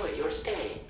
enjoy your stay.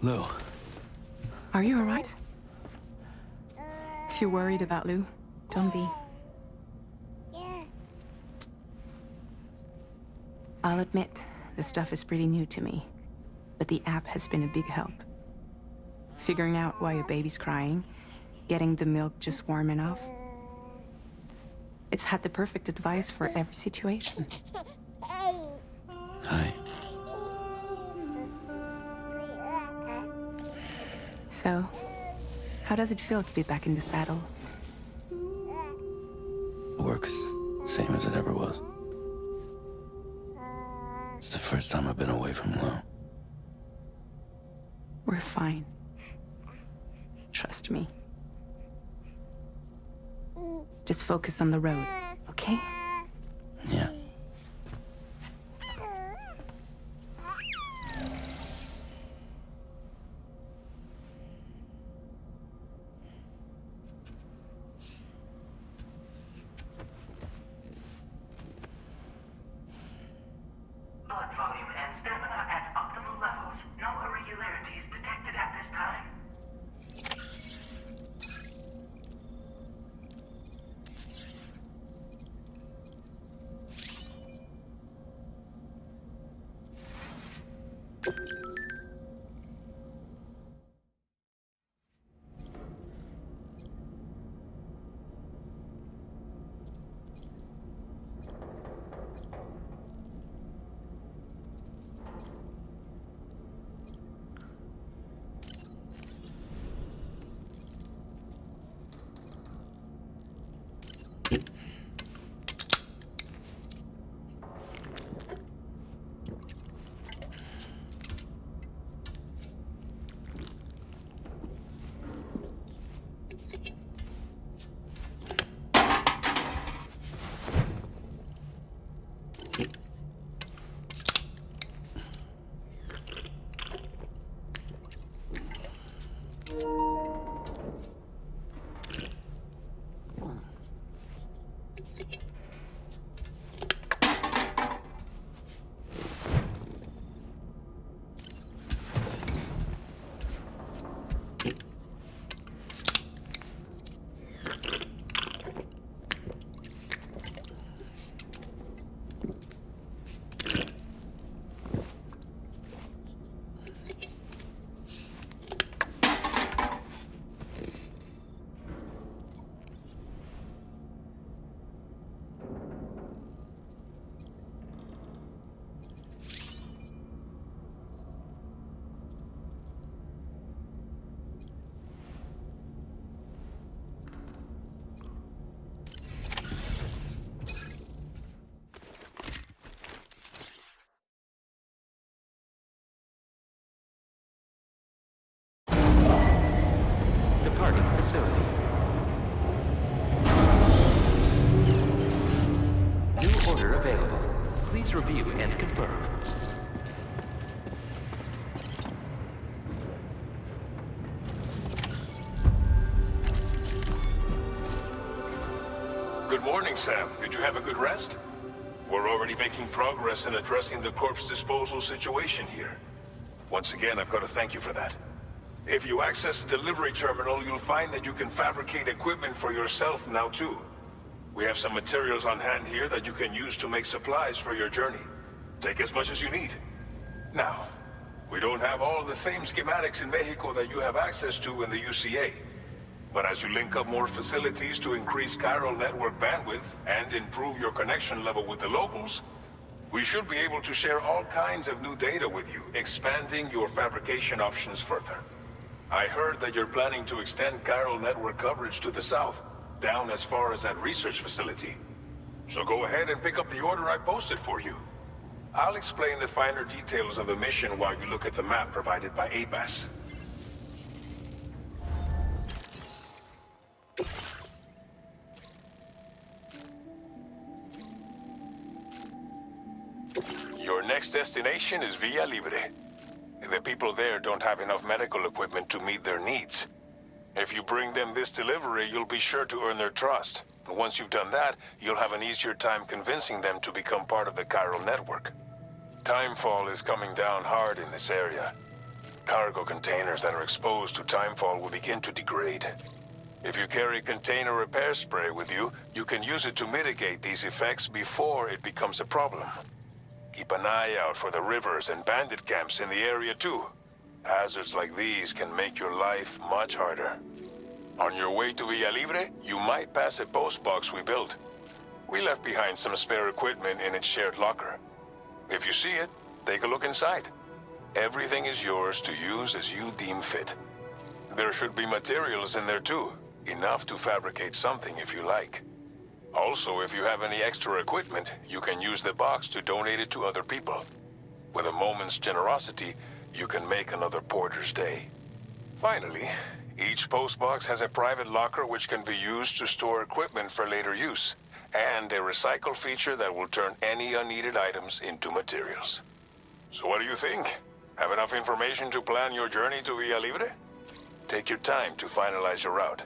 Lou. Are you alright? If you're worried about Lou, don't be. I'll admit, the stuff is pretty new to me, but the app has been a big help. Figuring out why a baby's crying, getting the milk just warm enough. It's had the perfect advice for every situation. Hi. So, how does it feel to be back in the saddle? Work's same as it ever was. It's the first time I've been away from Lou. We're fine. Trust me. Just focus on the road, okay? Yeah. Blood volume and stamina at optimal levels. No irregularities detected at this time. review and confirm. Good morning, Sam. Did you have a good rest? We're already making progress in addressing the corpse disposal situation here. Once again, I've got to thank you for that. If you access the delivery terminal, you'll find that you can fabricate equipment for yourself now too. We have some materials on hand here that you can use to make supplies for your journey. Take as much as you need. Now, we don't have all the same schematics in Mexico that you have access to in the UCA. But as you link up more facilities to increase Chiral Network bandwidth and improve your connection level with the locals, we should be able to share all kinds of new data with you, expanding your fabrication options further. I heard that you're planning to extend Chiral Network coverage to the south, down as far as that research facility. So go ahead and pick up the order I posted for you. I'll explain the finer details of the mission while you look at the map provided by ABAS. Your next destination is Villa Libre. The people there don't have enough medical equipment to meet their needs. If you bring them this delivery, you'll be sure to earn their trust. And once you've done that, you'll have an easier time convincing them to become part of the Chiral Network. Timefall is coming down hard in this area. Cargo containers that are exposed to timefall will begin to degrade. If you carry container repair spray with you, you can use it to mitigate these effects before it becomes a problem. Keep an eye out for the rivers and bandit camps in the area too. Hazards like these can make your life much harder. On your way to Villa Libre, you might pass a post box we built. We left behind some spare equipment in its shared locker. If you see it, take a look inside. Everything is yours to use as you deem fit. There should be materials in there too, enough to fabricate something if you like. Also, if you have any extra equipment, you can use the box to donate it to other people. With a moment's generosity, you can make another porter's day. Finally, each postbox has a private locker which can be used to store equipment for later use, and a recycle feature that will turn any unneeded items into materials. So what do you think? Have enough information to plan your journey to Villa Libre? Take your time to finalize your route.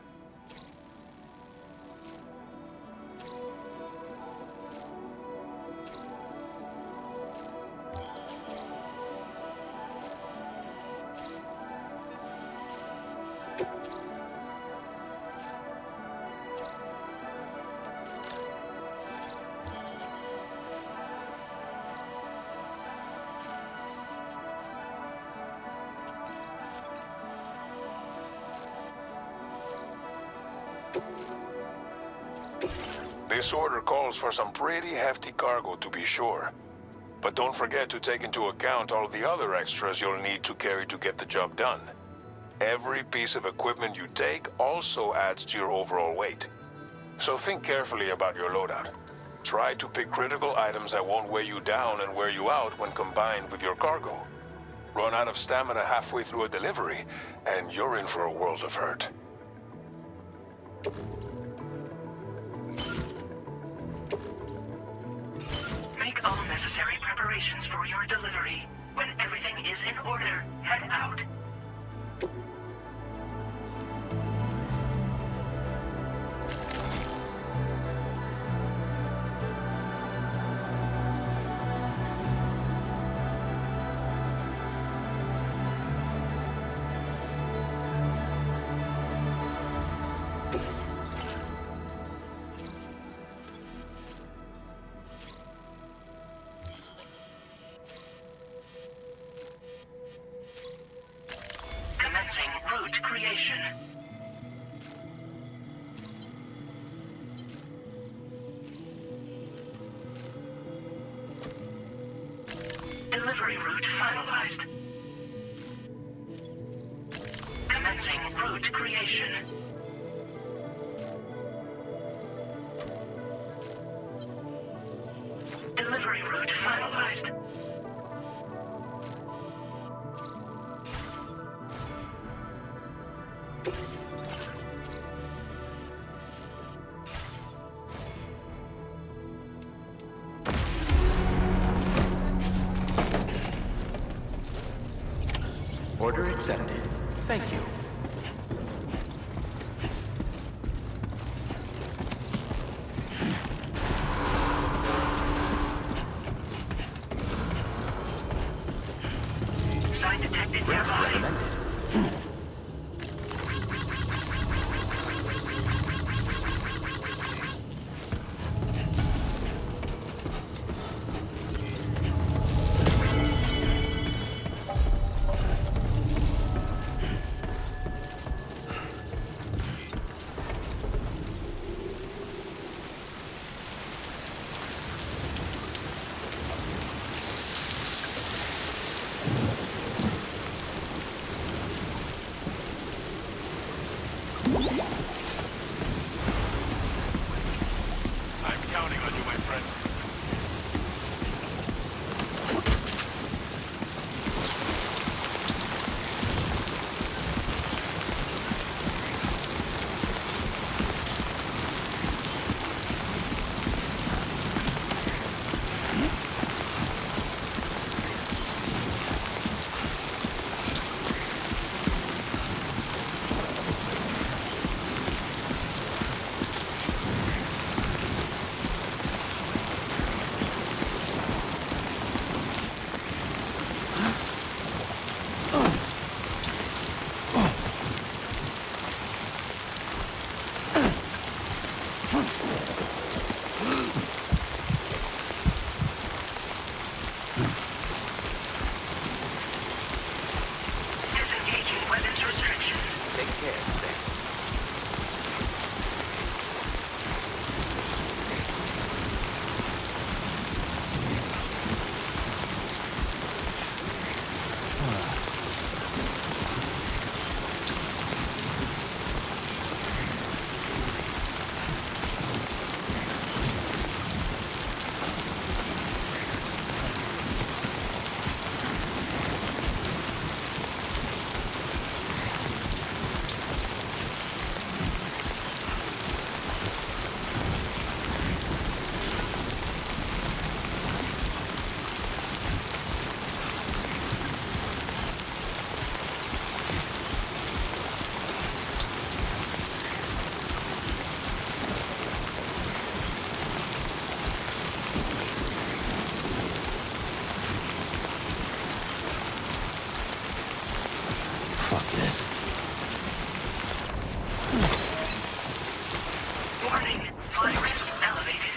This order calls for some pretty hefty cargo to be sure. But don't forget to take into account all the other extras you'll need to carry to get the job done. Every piece of equipment you take also adds to your overall weight. So think carefully about your loadout. Try to pick critical items that won't weigh you down and wear you out when combined with your cargo. Run out of stamina halfway through a delivery, and you're in for a world of hurt. Make all necessary preparations for your delivery. When everything is in order, head out. Commencing route creation. Delivery route finalized. Commencing route creation. Delivery route finalized. Order accepted. Thank you. Sign detected Rest nearby. recommended. I'm counting on you, my friend. Disengaging weapons restrictions. Take care, Sam. Fuck this. Warning. Fly risk elevated.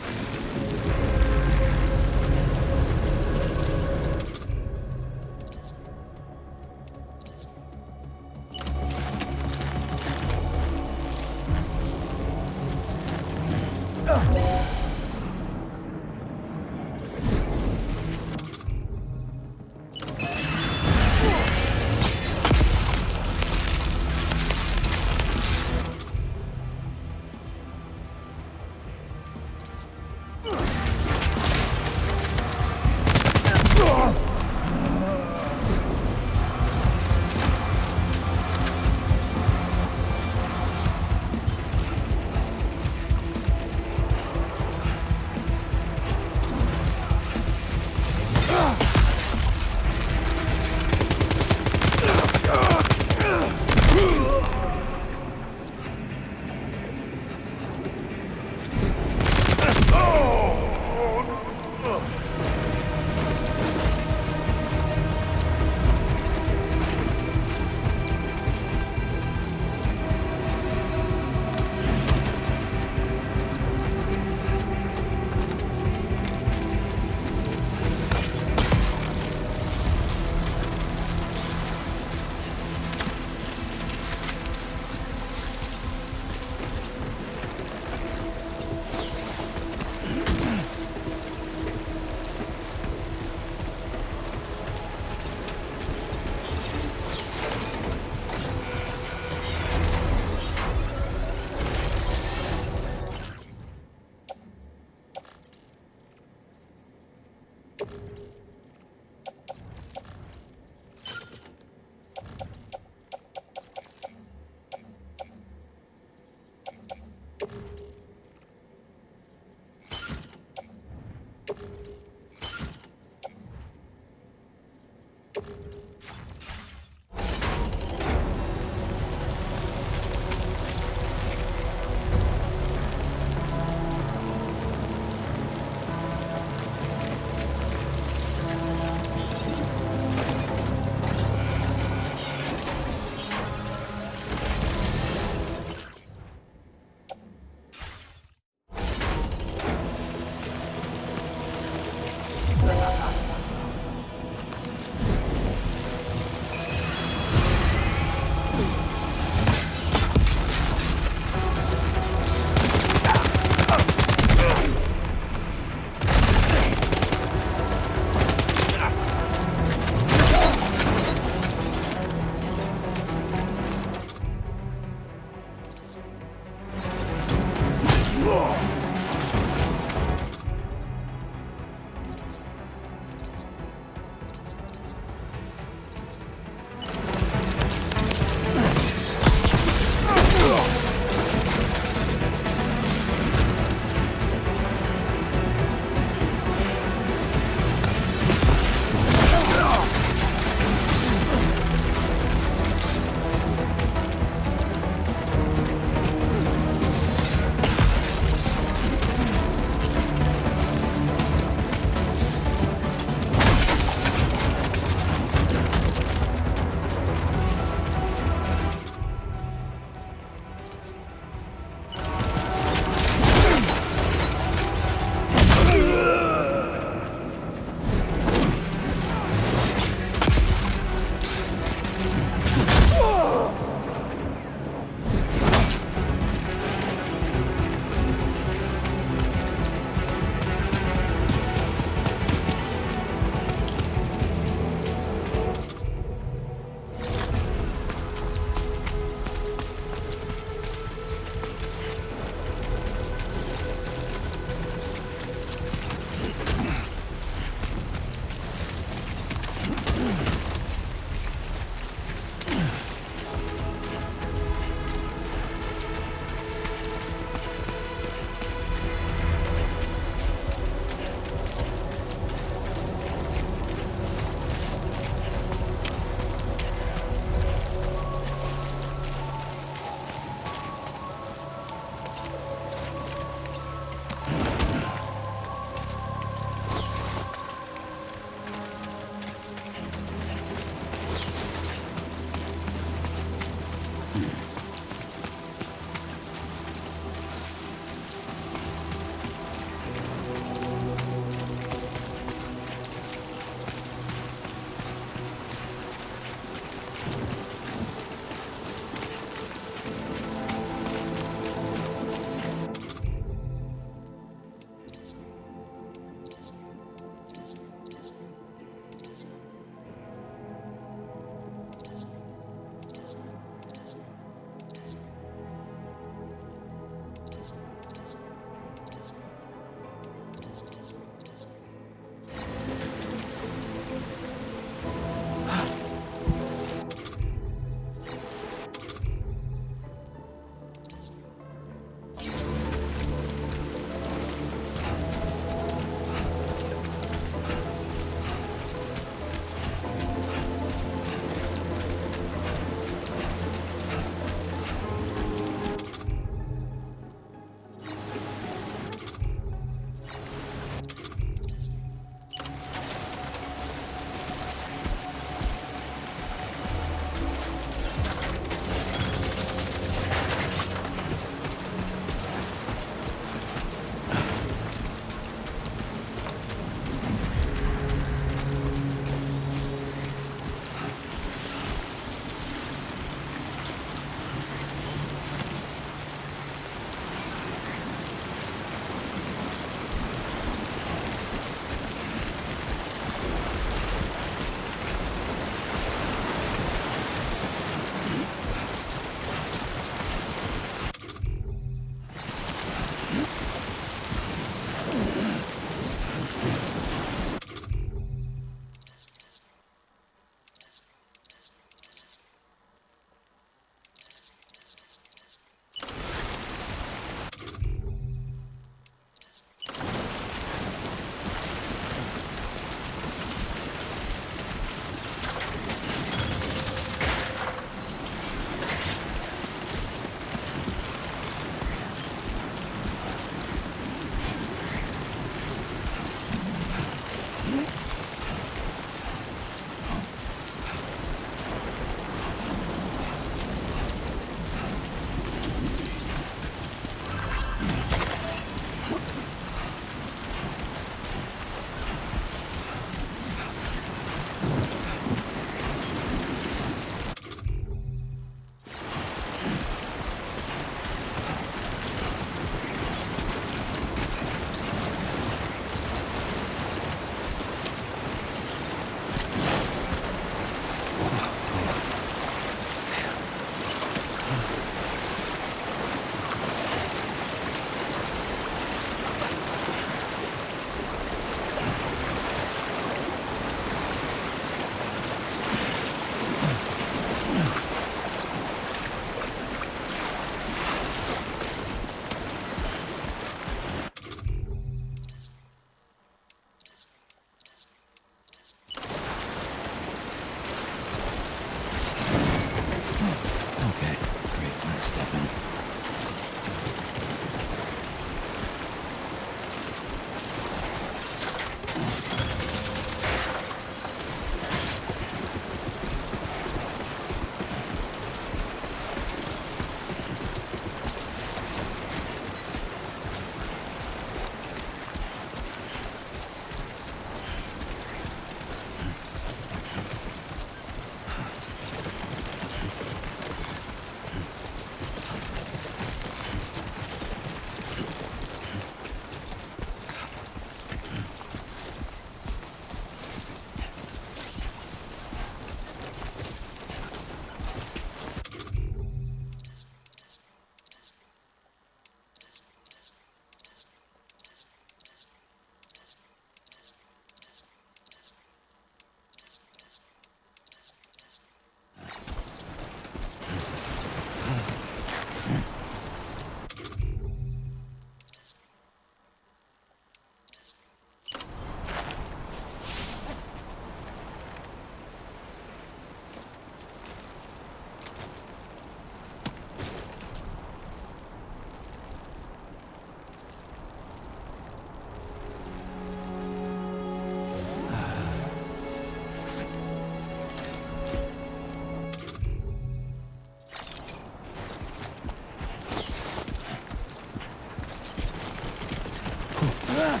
Now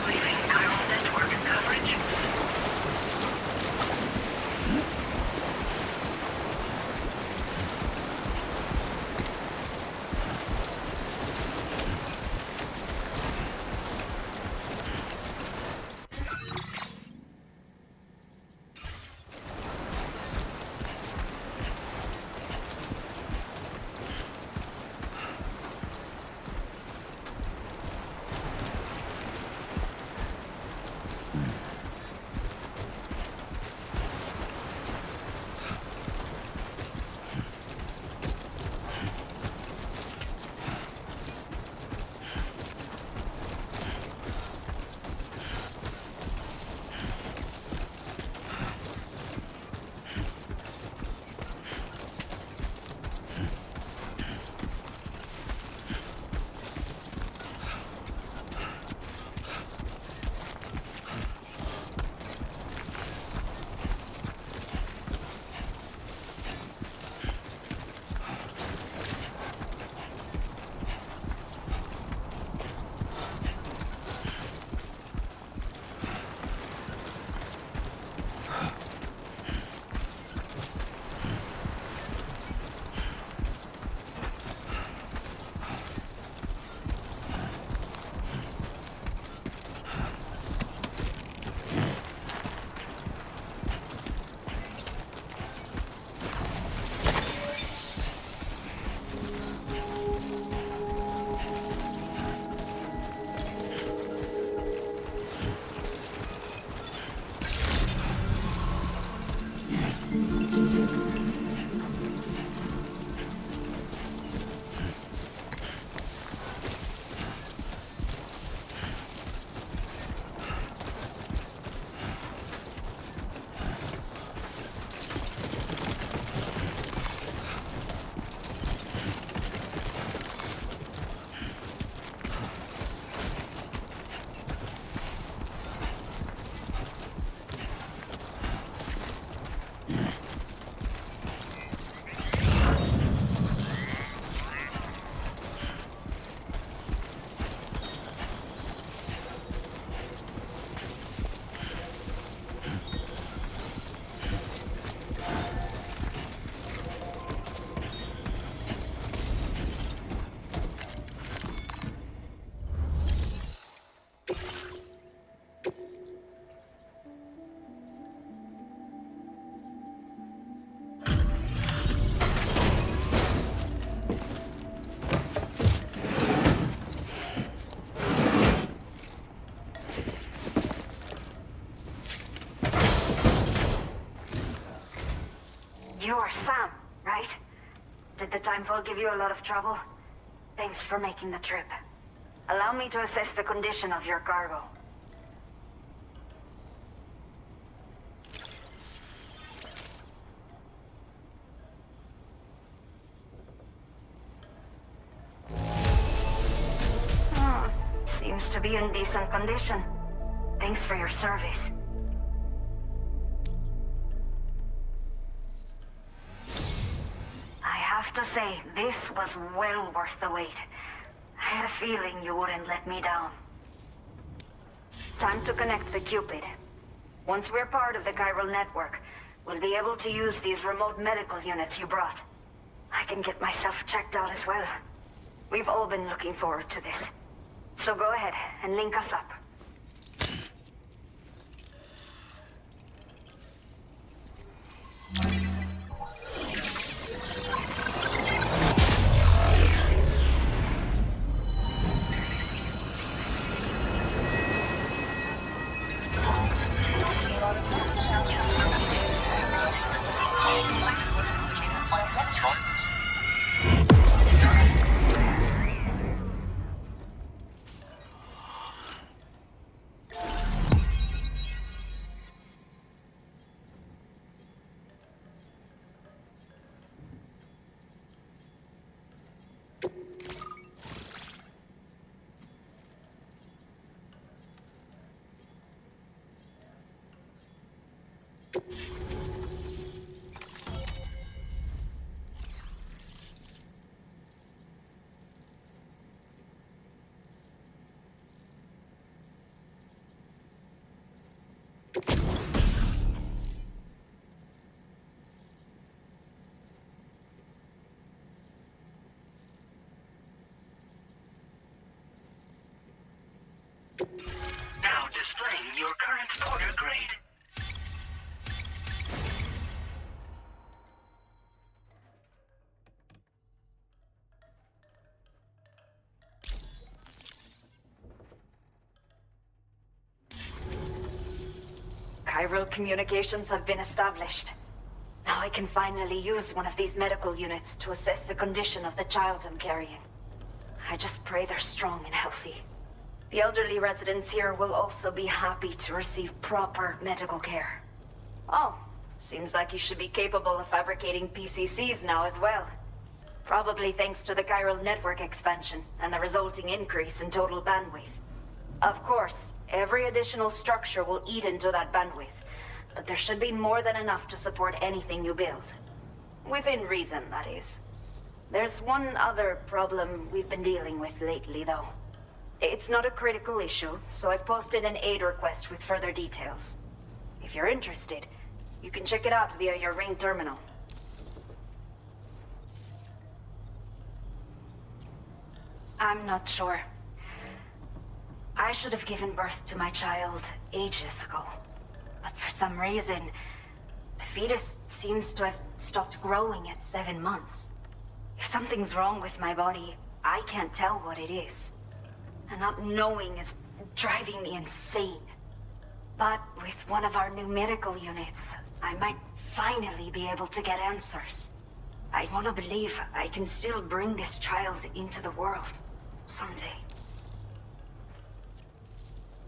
leaving Chiral Network coverage. You're Sam, right? Did the timefall give you a lot of trouble? Thanks for making the trip. Allow me to assess the condition of your cargo. Seems to be in decent condition. Thanks for your service. I have to say, this was well worth the wait. I had a feeling you wouldn't let me down. Time to connect the Cupid. Once we're part of the Chiral Network, we'll be able to use these remote medical units you brought. I can get myself checked out as well. We've all been looking forward to this. So go ahead and link us up. Checking your current porter grade. Chiral communications have been established. Now I can finally use one of these medical units to assess the condition of the child I'm carrying. I just pray they're strong and healthy. The elderly residents here will also be happy to receive proper medical care. Oh, seems like you should be capable of fabricating PCCs now as well. Probably thanks to the Chiral Network expansion and the resulting increase in total bandwidth. Of course, every additional structure will eat into that bandwidth, but there should be more than enough to support anything you build. Within reason, that is. There's one other problem we've been dealing with lately, though. It's not a critical issue, so I've posted an aid request with further details. If you're interested, you can check it out via your Ring terminal. I'm not sure. I should have given birth to my child ages ago. But for some reason, the fetus seems to have stopped growing at 7 months. If something's wrong with my body, I can't tell what it is. And not knowing is driving me insane. But with one of our new medical units, I might finally be able to get answers. I want to believe I can still bring this child into the world someday.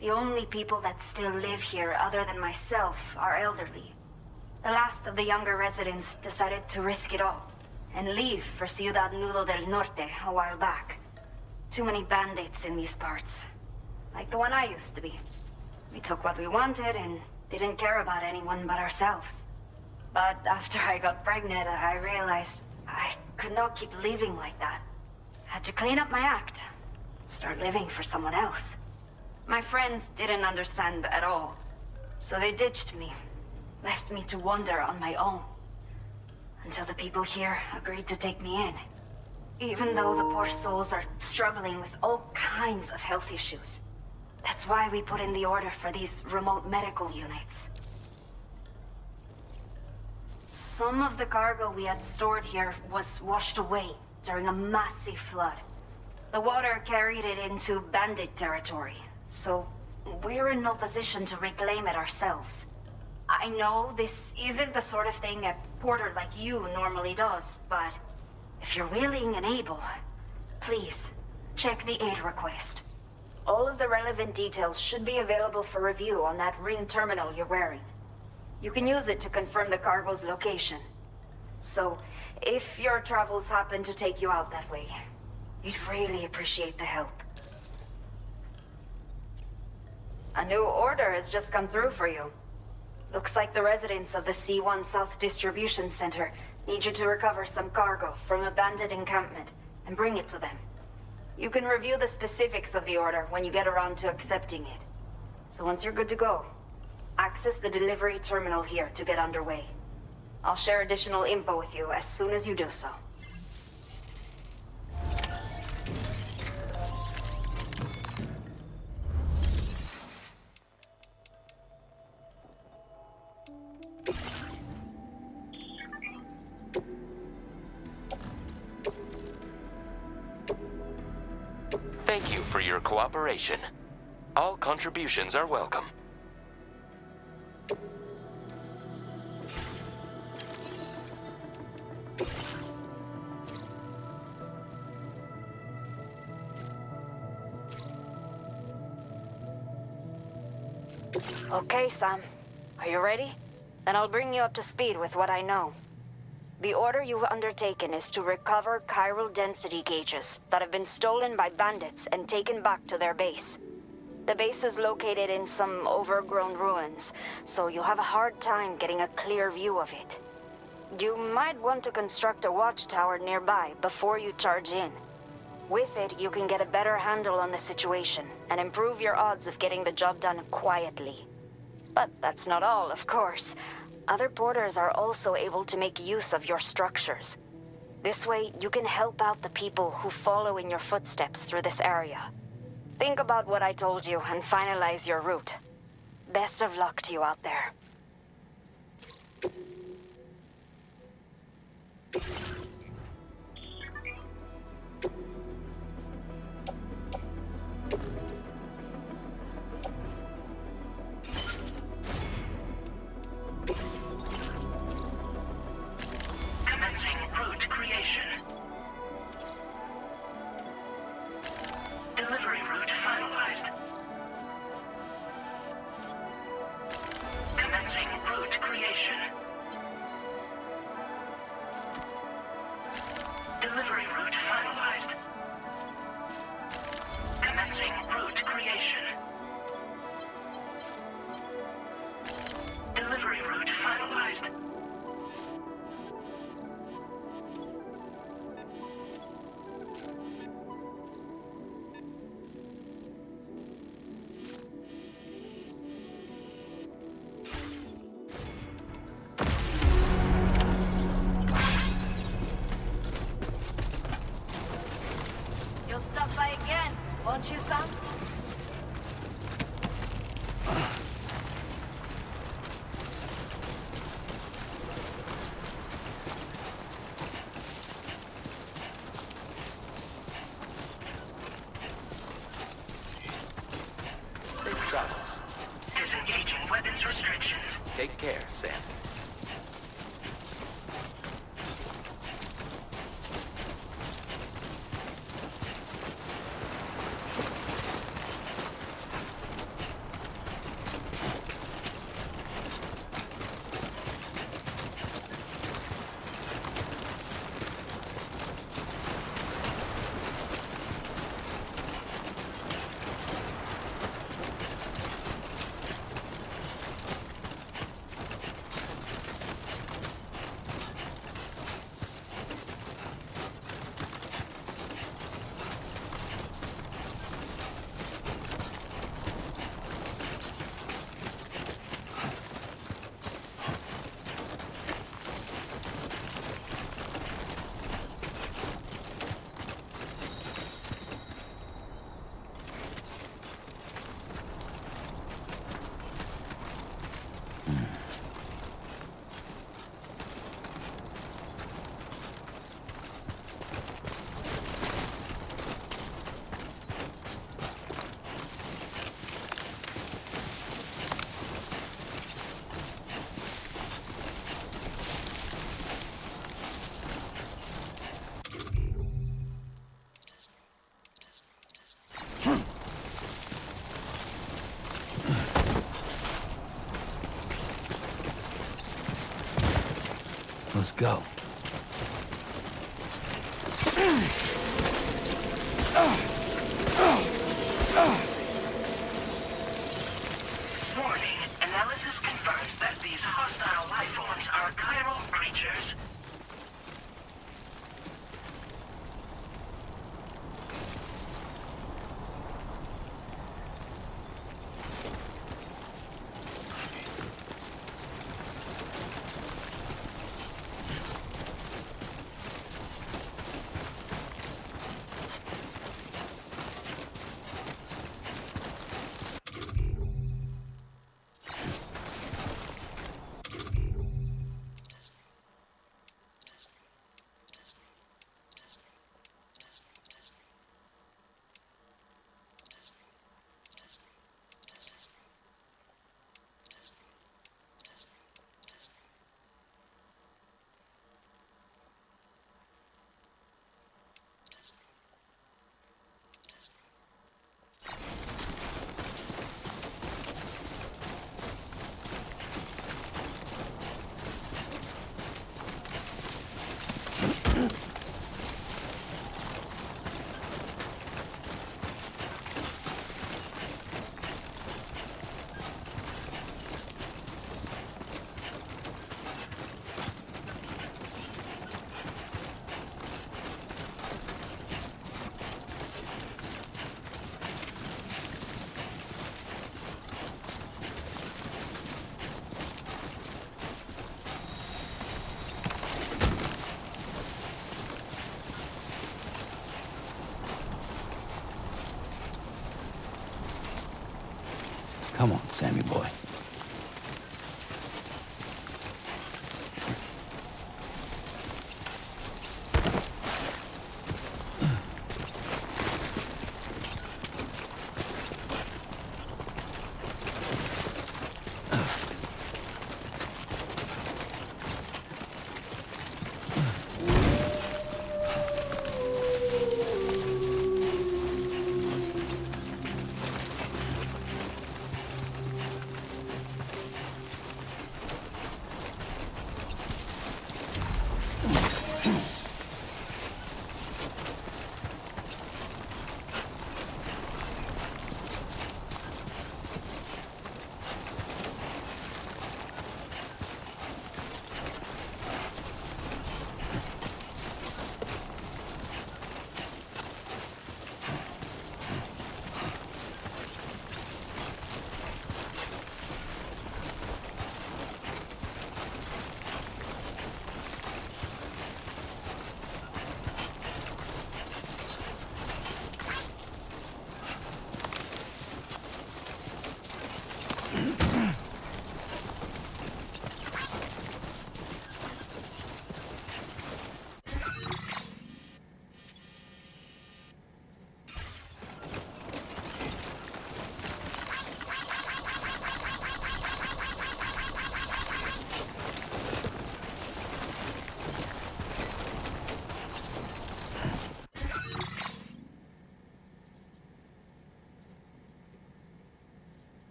The only people that still live here other than myself are elderly. The last of the younger residents decided to risk it all and leave for Ciudad Nudo del Norte a while back. Too many bandits in these parts. Like the one I used to be. We took what we wanted and didn't care about anyone but ourselves. But after I got pregnant, I realized I could not keep living like that. Had to clean up my act. Start living for someone else. My friends didn't understand at all. So they ditched me. Left me to wander on my own. Until the people here agreed to take me in. Even though the poor souls are struggling with all kinds of health issues. That's why we put in the order for these remote medical units. Some of the cargo we had stored here was washed away during a massive flood. The water carried it into bandit territory, so we're in no position to reclaim it ourselves. I know this isn't the sort of thing a porter like you normally does, but if you're willing and able, please, check the aid request. All of the relevant details should be available for review on that Ring terminal you're wearing. You can use it to confirm the cargo's location. So, if your travels happen to take you out that way, we'd really appreciate the help. A new order has just come through for you. Looks like the residents of the C1 South Distribution Center need you to recover some cargo from a bandit encampment and bring it to them. You can review the specifics of the order when you get around to accepting it. So once you're good to go, access the delivery terminal here to get underway. I'll share additional info with you as soon as you do so. Thank you for your cooperation. All contributions are welcome. Okay, Sam. Are you ready? Then I'll bring you up to speed with what I know. The order you've undertaken is to recover chiral density gauges that have been stolen by bandits and taken back to their base. The base is located in some overgrown ruins, so you'll have a hard time getting a clear view of it. You might want to construct a watchtower nearby before you charge in. With it, you can get a better handle on the situation and improve your odds of getting the job done quietly. But that's not all, of course. Other porters are also able to make use of your structures. This way, you can help out the people who follow in your footsteps through this area. Think about what I told you and finalize your route. Best of luck to you out there. Commencing route creation. Delivery route finalized. Commencing route creation. Delivery route finalized. Commencing route creation. Delivery route finalized. You'll stop by again, won't you, son? Safe travels. Disengaging weapons restrictions. Take care, Sam. Let's go. Warning. Analysis confirms that these hostile life forms are chiral creatures. Come on, Sammy boy.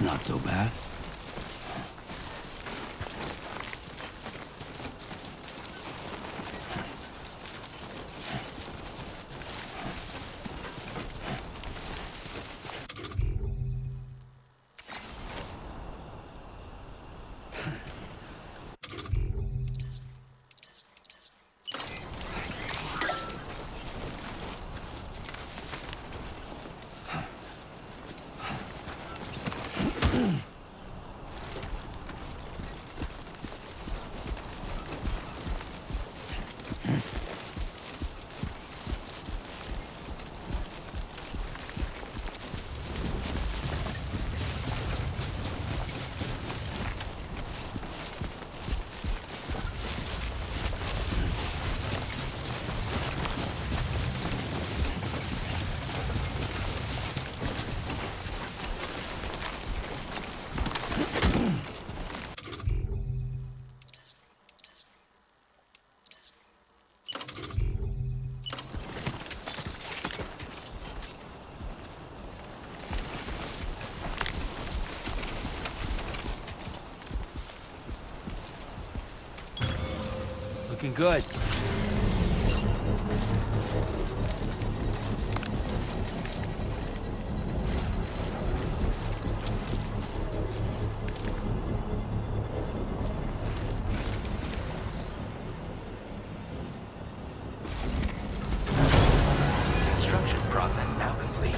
not so bad. Looking good. Construction process now complete.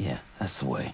Yeah, that's the way.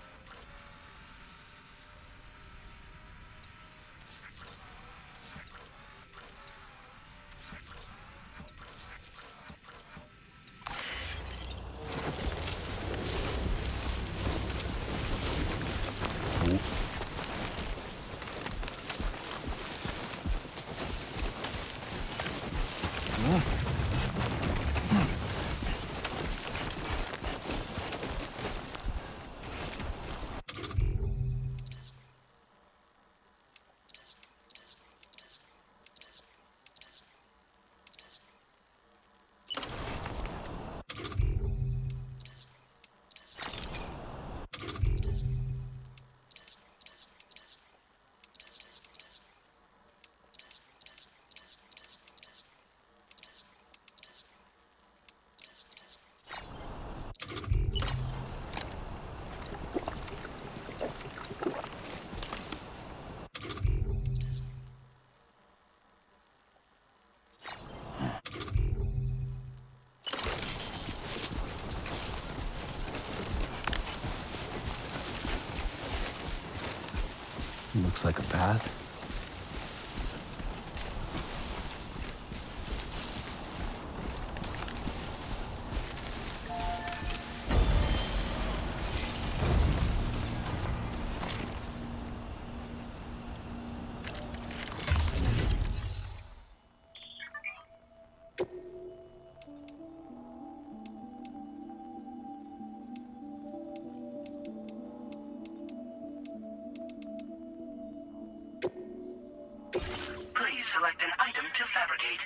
Looks like a path. Please select an item to fabricate.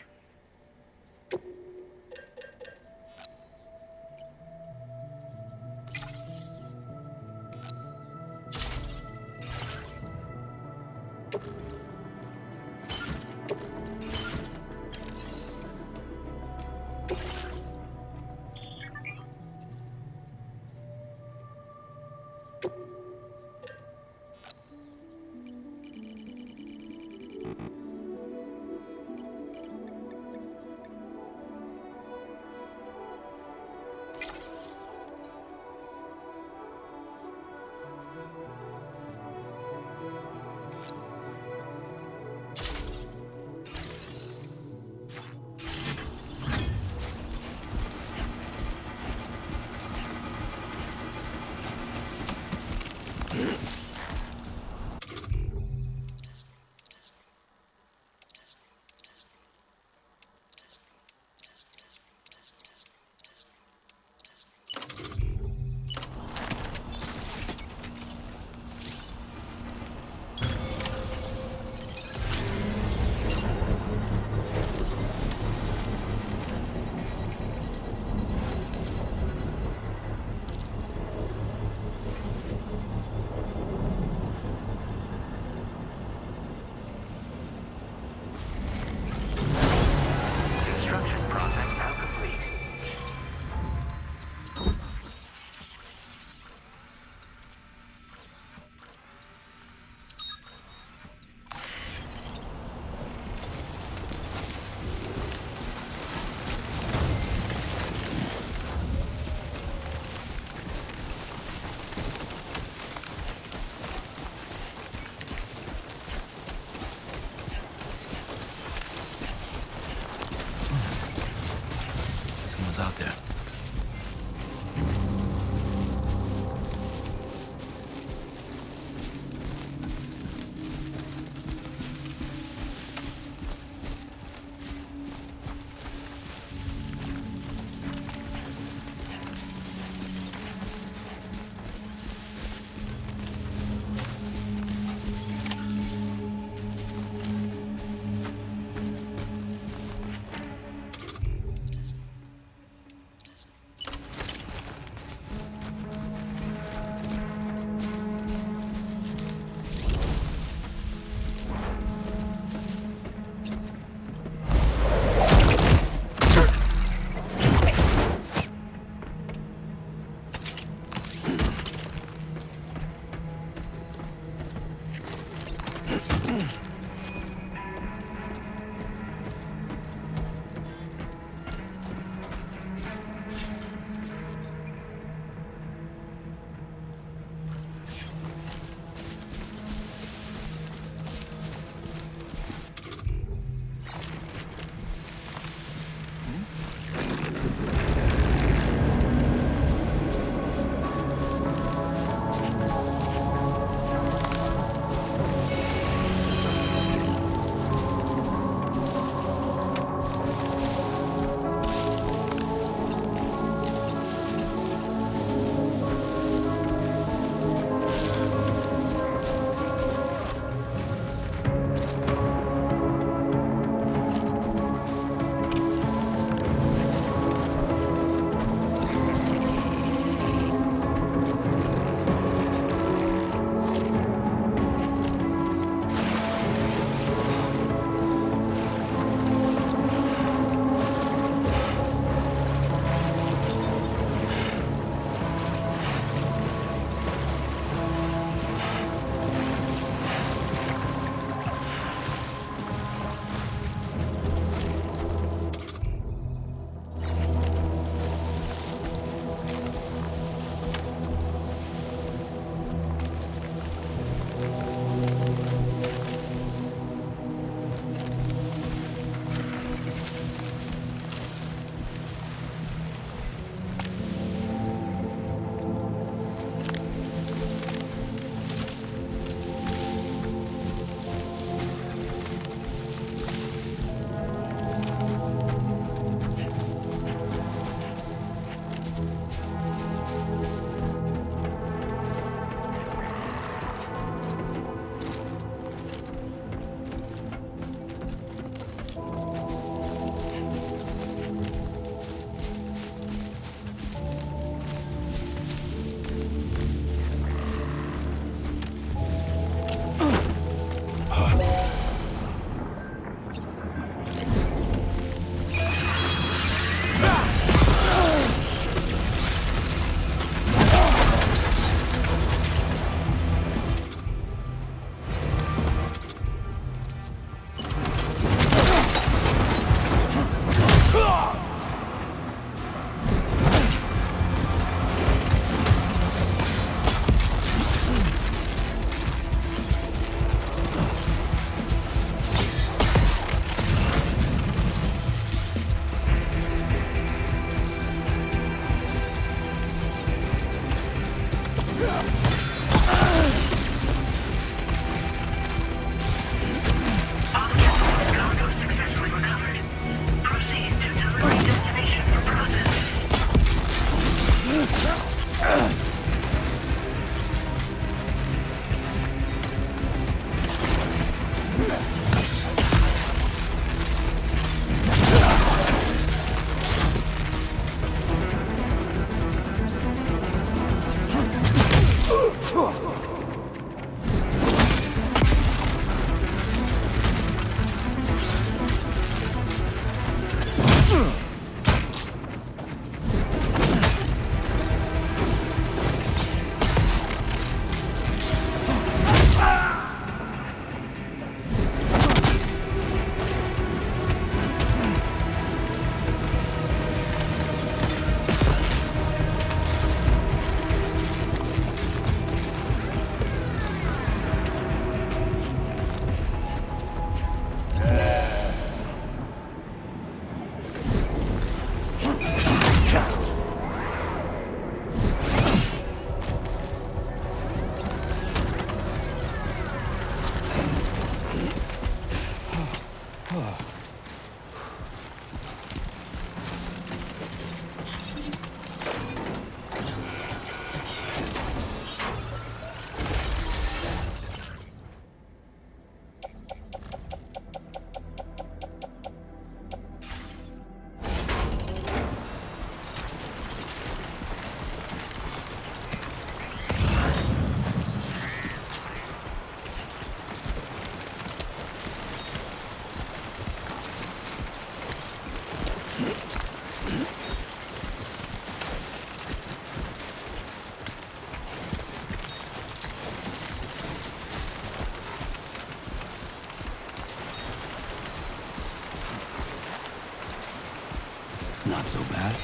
It's not so bad.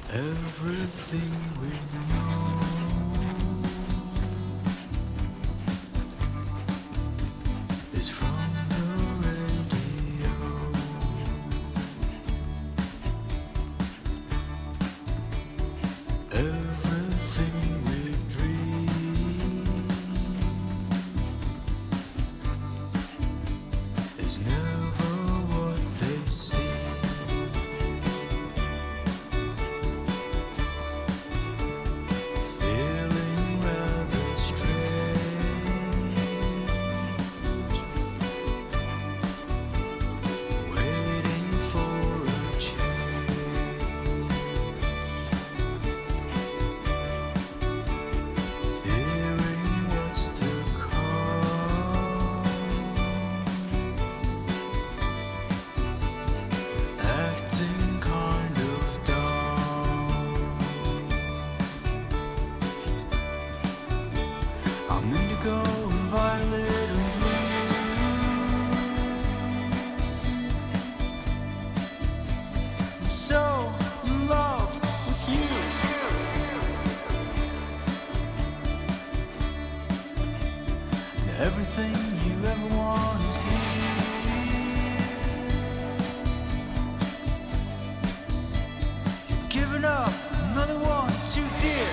Everything we know is from the radio. Everything we dream is never what they see. Everything you ever want is here. You're giving up another one too dear.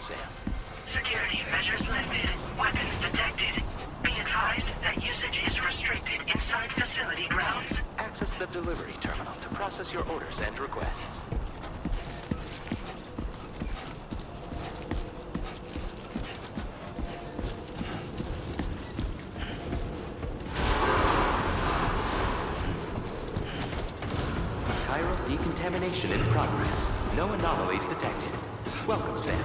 Sam. Security measures lifted. Weapons detected. Be advised that usage is restricted inside facility grounds. Access the delivery terminal to process your orders and requests. Chiral decontamination in progress. No anomalies detected. Welcome, Sam.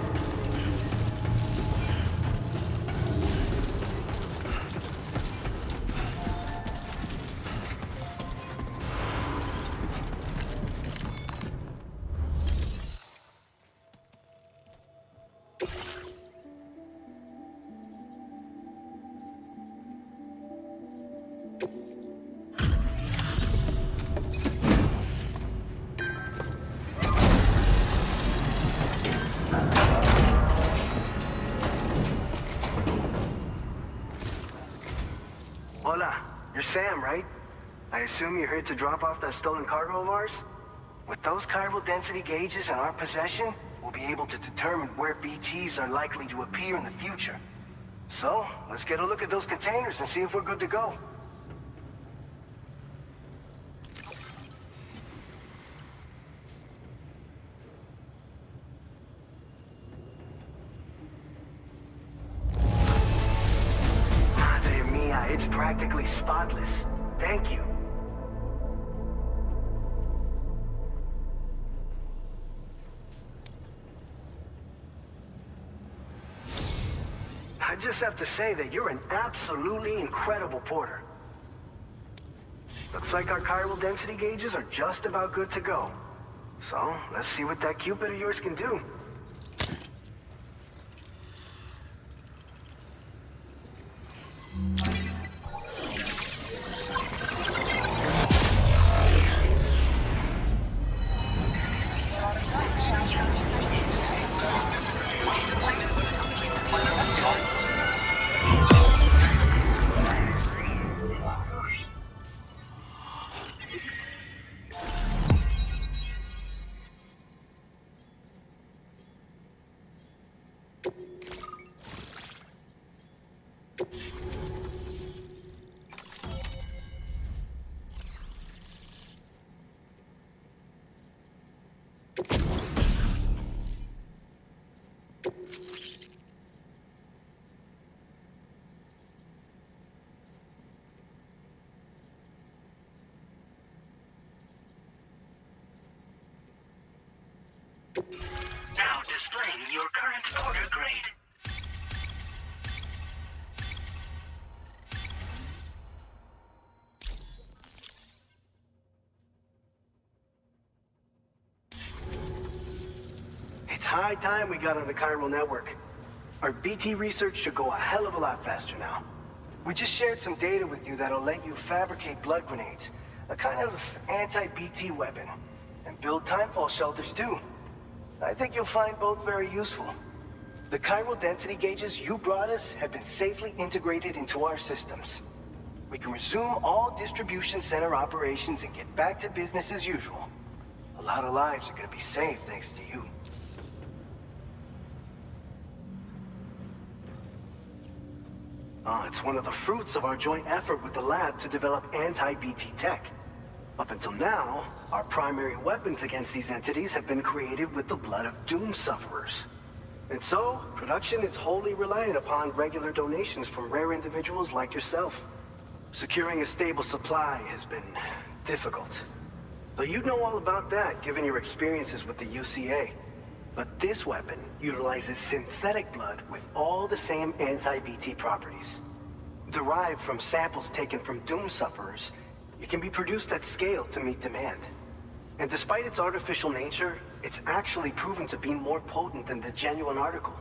Hola, you're Sam, right? I assume you're here to drop off that stolen cargo of ours? With those chiral density gauges in our possession, we'll be able to determine where BTs are likely to appear in the future. So, let's get a look at those containers and see if we're good to go. Madre mia, it's practically spotless. Thank you. I just have to say that you're an absolutely incredible porter. Looks like our chiral density gauges are just about good to go. So, let's see what that Cupid of yours can do. Now displaying your current order grade. It's high time we got on the Chiral Network. Our BT research should go a hell of a lot faster now. We just shared some data with you that'll let you fabricate blood grenades, a kind of anti-BT weapon, and build timefall shelters too. I think you'll find both very useful. The chiral density gauges you brought us have been safely integrated into our systems. We can resume all distribution center operations and get back to business as usual. A lot of lives are gonna be saved thanks to you. It's one of the fruits of our joint effort with the lab to develop anti-BT tech. Up until now, our primary weapons against these entities have been created with the blood of doom sufferers. And so, production is wholly reliant upon regular donations from rare individuals like yourself. Securing a stable supply has been difficult. Though you'd know all about that, given your experiences with the UCA. But this weapon utilizes synthetic blood with all the same anti-BT properties. Derived from samples taken from doom sufferers, it can be produced at scale to meet demand. And despite its artificial nature, it's actually proven to be more potent than the genuine article.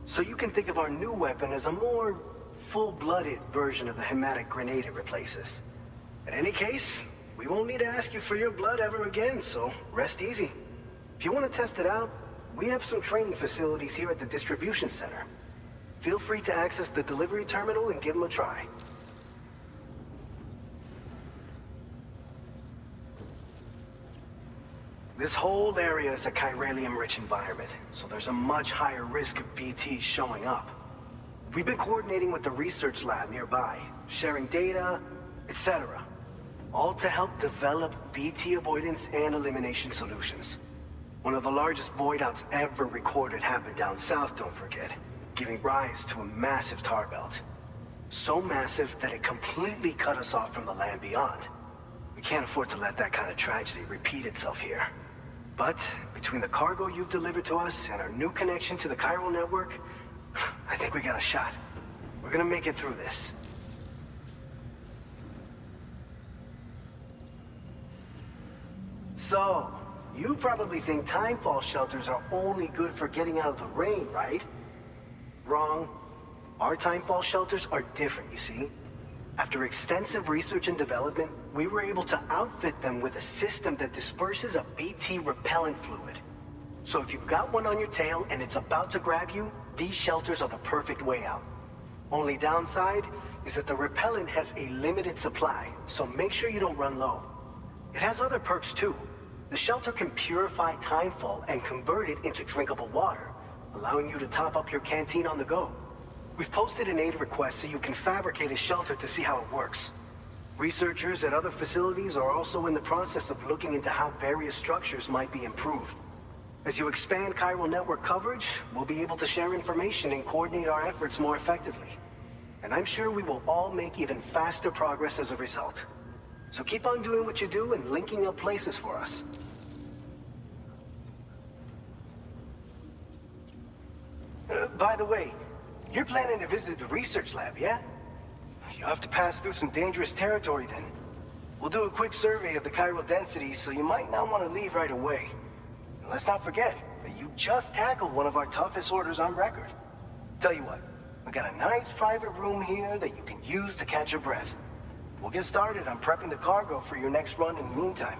So you can think of our new weapon as a more full-blooded version of the hematic grenade it replaces. In any case, we won't need to ask you for your blood ever again, so rest easy. If you want to test it out, we have some training facilities here at the distribution center. Feel free to access the delivery terminal and give them a try. This whole area is a chiralium-rich environment, so there's a much higher risk of BTs showing up. We've been coordinating with the research lab nearby, sharing data, etc. All to help develop BT avoidance and elimination solutions. One of the largest void outs ever recorded happened down south, don't forget, giving rise to a massive tar belt. So massive that it completely cut us off from the land beyond. We can't afford to let that kind of tragedy repeat itself here. But between the cargo you've delivered to us and our new connection to the Chiral Network, I think we got a shot. We're gonna make it through this. So, you probably think timefall shelters are only good for getting out of the rain, right? Wrong. Our timefall shelters are different, you see. After extensive research and development, we were able to outfit them with a system that disperses a BT repellent fluid. So if you've got one on your tail and it's about to grab you, these shelters are the perfect way out. Only downside is that the repellent has a limited supply, so make sure you don't run low. It has other perks too. The shelter can purify timefall and convert it into drinkable water, allowing you to top up your canteen on the go. We've posted an aid request so you can fabricate a shelter to see how it works. Researchers at other facilities are also in the process of looking into how various structures might be improved. As you expand Chiral Network coverage, we'll be able to share information and coordinate our efforts more effectively. And I'm sure we will all make even faster progress as a result. So keep on doing what you do and linking up places for us. By the way, you're planning to visit the research lab, yeah? You'll have to pass through some dangerous territory then. We'll do a quick survey of the chiral density, so you might not want to leave right away. And let's not forget that you just tackled one of our toughest orders on record. Tell you what, we got a nice private room here that you can use to catch your breath. We'll get started on prepping the cargo for your next run in the meantime.